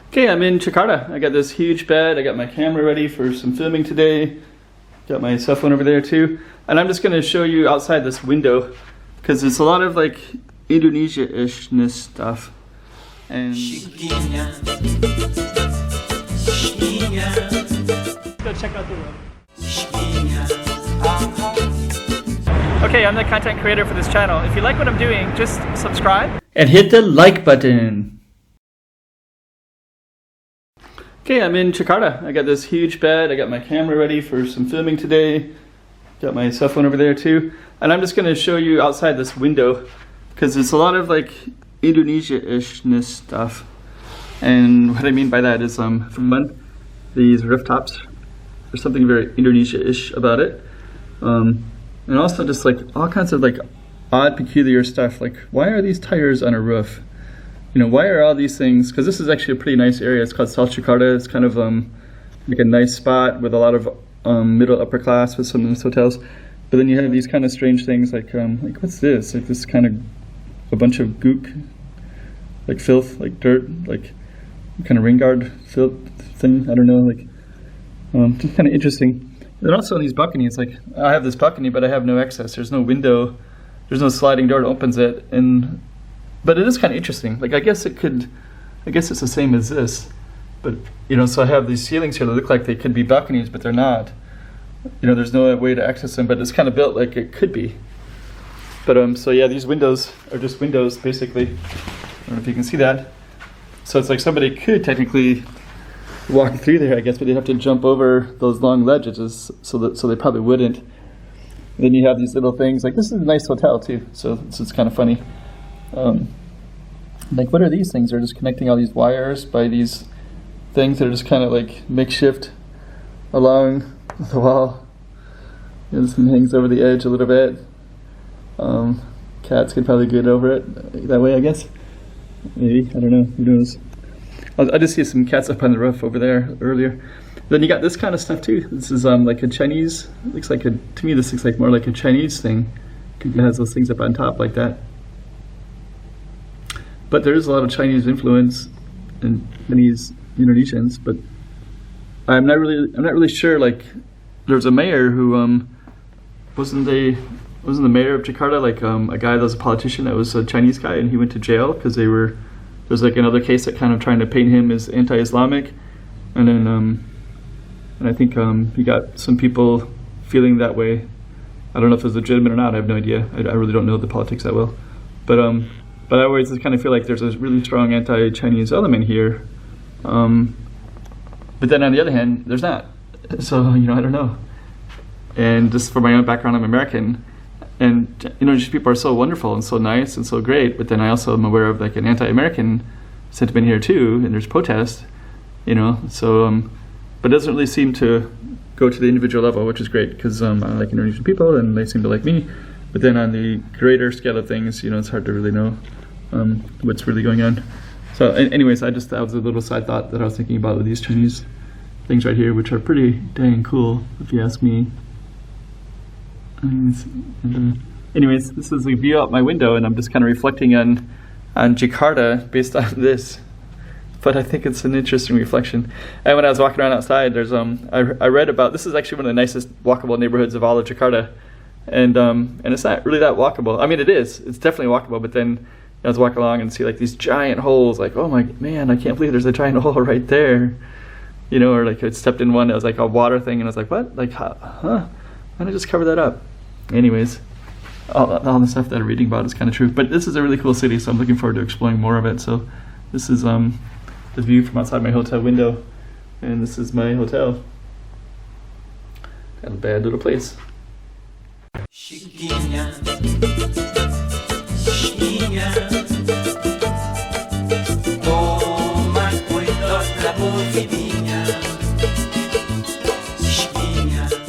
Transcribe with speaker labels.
Speaker 1: Okay, I'm in Jakarta. I got this huge bed. I got my camera ready for some filming today. Got my cell phone over there too. And I'm just going to show you outside this window because there's a lot of like Indonesia-ishness stuff. And go check out the room. Okay, I'm the content creator for this channel. If you like what I'm doing, just subscribe and hit the like button. Okay, I'm in Jakarta. I got this huge bed. I got my camera ready for some filming today. Got my cell phone over there too. And I'm just going to show you outside this window because there's a lot of like Indonesia-ishness stuff. And what I mean by that is from one, these rooftops, there's something very Indonesia-ish about it. And also just like all kinds of like odd, peculiar stuff. Like, why are these tires on a roof? You know, why are all these things? Because this is actually a pretty nice area. It's called South Jakarta. It's kind of like a nice spot with a lot of middle upper class with some nice hotels. But then you have these kind of strange things like what's this? Like this kind of a bunch of gook, like filth, like dirt, like kind of rain guard filth thing. I don't know, like just kind of interesting. And also in these balconies, like I have this balcony, but I have no access. There's no window. There's no sliding door that opens it, but it is kind of interesting. Like I guess it's the same as this, but you know, so I have these ceilings here that look like they could be balconies, but they're not. You know, there's no way to access them, but it's kind of built like it could be. But so yeah, these windows are just windows basically. I don't know if you can see that. So it's like somebody could technically walk through there, I guess, but they'd have to jump over those long ledges, so they probably wouldn't. And then you have these little things like this is a nice hotel too, so it's kind of funny. Like what are these things? They're just connecting all these wires by these things that are just kind of like makeshift along the wall. You know, this thing hangs over the edge a little bit. Cats could probably get over it that way, I guess. Maybe, I don't know, who knows. I just see some cats up on the roof over there earlier. Then you got this kind of stuff too. This is like a Chinese, to me this looks like more like a Chinese thing. It has those things up on top like that. But there is a lot of Chinese influence in Chinese Indonesians, but I'm not really sure. Like, there's a mayor who wasn't the mayor of Jakarta, like a guy that was a politician that was a Chinese guy, and he went to jail because there's like another case that kind of trying to paint him as anti-Islamic, and then and I think he got some people feeling that way. I don't know if it's legitimate or not. I have no idea. I really don't know the politics that well, but I always kind of feel like there's a really strong anti-Chinese element here. But then on the other hand, there's not. So, you know, I don't know. And just for my own background, I'm American. And, you know, just people are so wonderful and so nice and so great. But then I also am aware of like an anti-American sentiment here too. And there's protest, you know. So, but it doesn't really seem to go to the individual level, which is great because I like Indonesian people and they seem to like me. But then on the greater scale of things, you know, it's hard to really know what's really going on. So anyways, that was a little side thought that I was thinking about with these Chinese things right here, which are pretty dang cool, if you ask me. Anyways, this is a view out my window, and I'm just kind of reflecting on Jakarta based on this. But I think it's an interesting reflection. And when I was walking around outside, there's I read about, this is actually one of the nicest walkable neighborhoods of all of Jakarta. And it's not really that walkable. I mean, it is. It's definitely walkable. But then I was walking along and see like these giant holes. Like, oh my man, I can't believe there's a giant hole right there. You know, or like I stepped in one that was like a water thing, and I was like, what? Like, huh? Why don't I just cover that up? Anyways, all the stuff that I'm reading about is kind of true. But this is a really cool city, so I'm looking forward to exploring more of it. So this is the view from outside my hotel window, and this is my hotel. Got a bad little place. Chiquinha, chiquinha.